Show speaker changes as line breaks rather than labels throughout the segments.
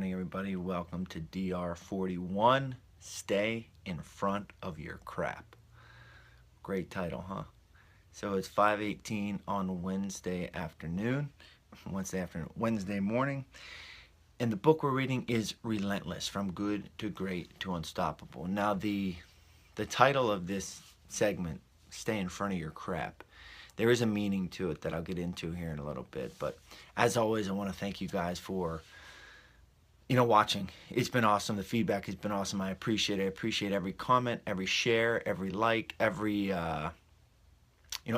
morning, everybody. Welcome to DR41. Stay in front of your crap. Great title, huh? So it's 5:18 on Wednesday morning. And the book we're reading is Relentless, From Good to Great to Unstoppable. Now, the title of this segment, Stay in Front of Your Crap, there is a meaning to it that I'll get into here in a little bit. But as always, I want to thank you guys for watching. It's been awesome. The feedback has been awesome. I appreciate it. I appreciate every comment, every share, every like, every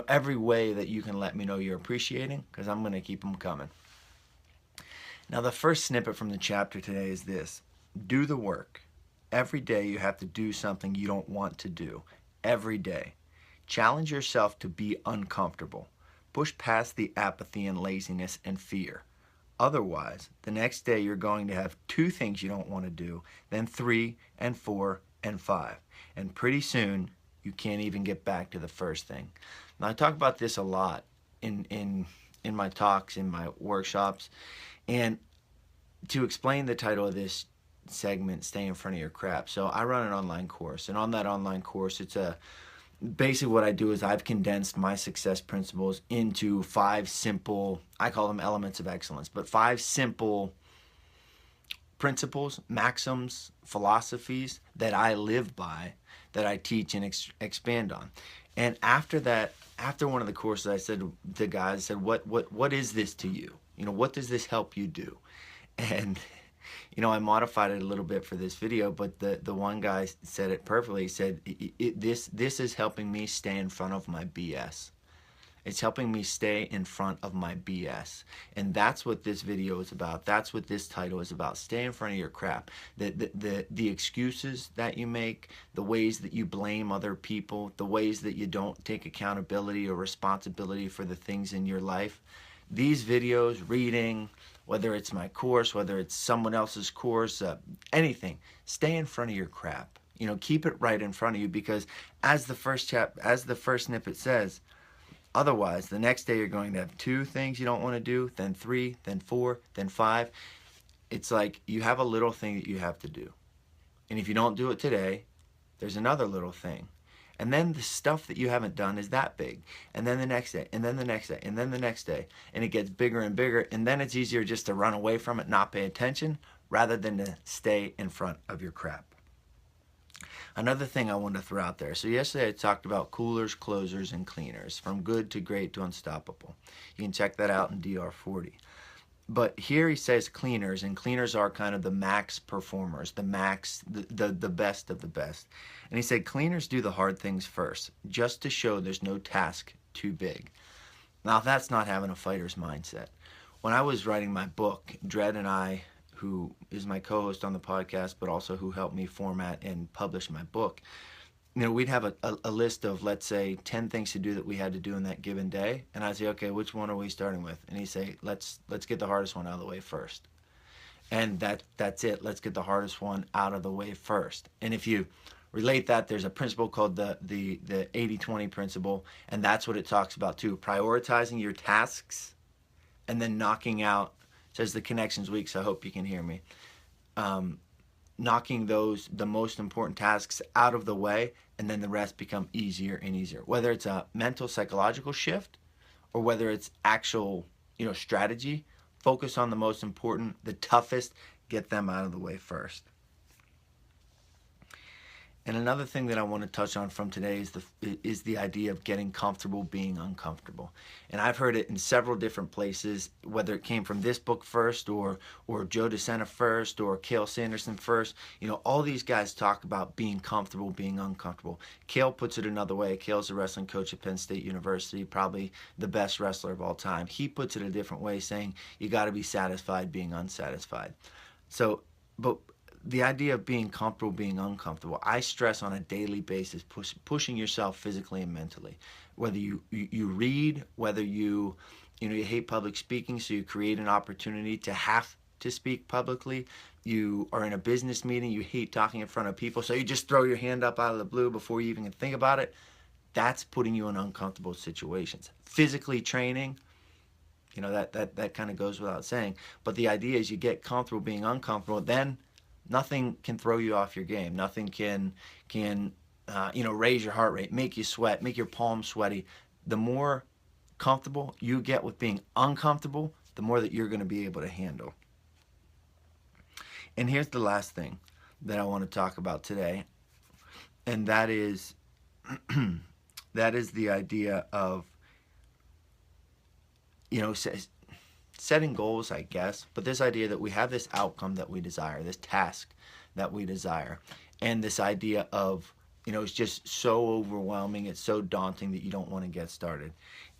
every way that you can let me know you're appreciating, because I'm going to keep them coming. Now, the first snippet from the chapter today is this: do the work. Every day you have to do something you don't want to do. Every day. Challenge yourself to be uncomfortable. Push past the apathy and laziness and fear. Otherwise, the next day you're going to have 2 things you don't want to do, then 3 and 4 and 5. And pretty soon, you can't even get back to the first thing. Now, I talk about this a lot in my talks, in my workshops. And to explain the title of this segment, Stay in Front of Your Crap. So I run an online course. And on that online course, basically what I do is I've condensed my success principles into 5 simple, I call them elements of excellence, but 5 simple principles, maxims, philosophies that I live by, that I teach and expand on. And after one of the courses, I said to guys, what is this to you? What does this help you do? And I modified it a little bit for this video, but the one guy said it perfectly. He said, this is helping me stay in front of my BS. It's helping me stay in front of my BS. And that's what this video is about. That's what this title is about. Stay in front of your crap. The excuses that you make, the ways that you blame other people, the ways that you don't take accountability or responsibility for the things in your life. These videos, reading, whether it's my course, whether it's someone else's course, anything, stay in front of your crap. Keep it right in front of you, because as the first snippet says, otherwise, the next day you're going to have 2 things you don't want to do, then 3, then 4, then 5. It's like you have a little thing that you have to do. And if you don't do it today, there's another little thing. And then the stuff that you haven't done is that big. And then the next day, and then the next day, and then the next day. And it gets bigger and bigger. And then it's easier just to run away from it, not pay attention, rather than to stay in front of your crap. Another thing I wanted to throw out there. So yesterday I talked about coolers, closers, and cleaners. From good to great to unstoppable. You can check that out in DR40. But here he says cleaners, and cleaners are kind of the max performers, the best of the best. And he said cleaners do the hard things first, just to show there's no task too big. Now, that's not having a fighter's mindset. When I was writing my book, Dred and I, who is my co-host on the podcast, but also who helped me format and publish my book, we'd have a list of, let's say, 10 things to do that we had to do in that given day. And I'd say, okay, which one are we starting with? And he'd say, let's get the hardest one out of the way first. And that's it. Let's get the hardest one out of the way first. And if you relate that, there's a principle called the 80-20 principle. And that's what it talks about too. Prioritizing your tasks and then knocking out, says the connection's weak, so I hope you can hear me. Knocking the most important tasks out of the way, and then the rest become easier and easier. Whether it's a mental psychological shift or whether it's actual strategy, focus on the most important, the toughest, get them out of the way first. And another thing that I want to touch on from today is the idea of getting comfortable being uncomfortable. And I've heard it in several different places, whether it came from this book first or Joe DeSena first or Cale Sanderson first. All these guys talk about being comfortable, being uncomfortable. Cale puts it another way. Cale's a wrestling coach at Penn State University, probably the best wrestler of all time. He puts it a different way, saying you got to be satisfied being unsatisfied. But the idea of being comfortable, being uncomfortable, I stress on a daily basis, pushing yourself physically and mentally. Whether you read, whether you hate public speaking, so you create an opportunity to have to speak publicly. You are in a business meeting, you hate talking in front of people, so you just throw your hand up out of the blue before you even think about it. That's putting you in uncomfortable situations. Physically training, You know, that kind of goes without saying. But the idea is you get comfortable being uncomfortable, then nothing can throw you off your game. Nothing can raise your heart rate, make you sweat, make your palms sweaty. The more comfortable you get with being uncomfortable, the more that you're going to be able to handle. And here's the last thing that I want to talk about today, and that is the idea of, setting goals, I guess, but this idea that we have this outcome that we desire, this task that we desire, and this idea of, it's just so overwhelming, it's so daunting that you don't want to get started.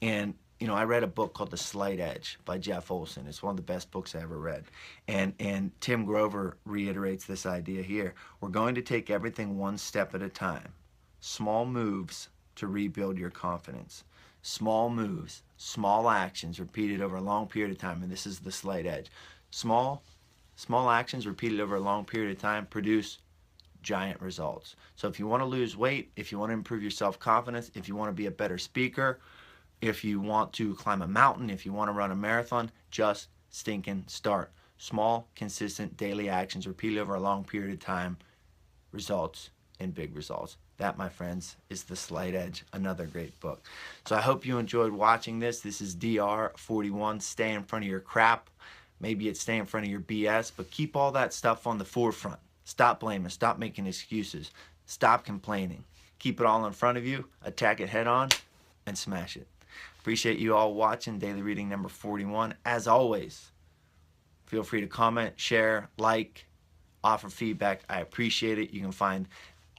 And, I read a book called The Slight Edge by Jeff Olson. It's one of the best books I ever read. And Tim Grover reiterates this idea here. We're going to take everything one step at a time. Small moves to rebuild your confidence. Small moves, small actions repeated over a long period of time. And this is the slight edge. Small actions repeated over a long period of time produce giant results. So if you want to lose weight, if you want to improve your self-confidence, if you want to be a better speaker, if you want to climb a mountain, if you want to run a marathon, just stinking start. Small, consistent daily actions repeated over a long period of time results in big results. That, my friends, is The Slight Edge, another great book. So I hope you enjoyed watching this. This is DR41. Stay in front of your crap. Maybe it's stay in front of your BS, but keep all that stuff on the forefront. Stop blaming. Stop making excuses. Stop complaining. Keep it all in front of you. Attack it head on and smash it. Appreciate you all watching Daily Reading number 41. As always, feel free to comment, share, like, offer feedback. I appreciate it. You can find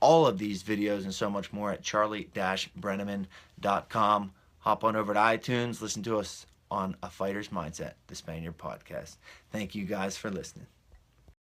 all of these videos and so much more at charlie-brenneman.com. Hop on over to iTunes. Listen to us on A Fighter's Mindset, the Spaniard podcast. Thank you guys for listening.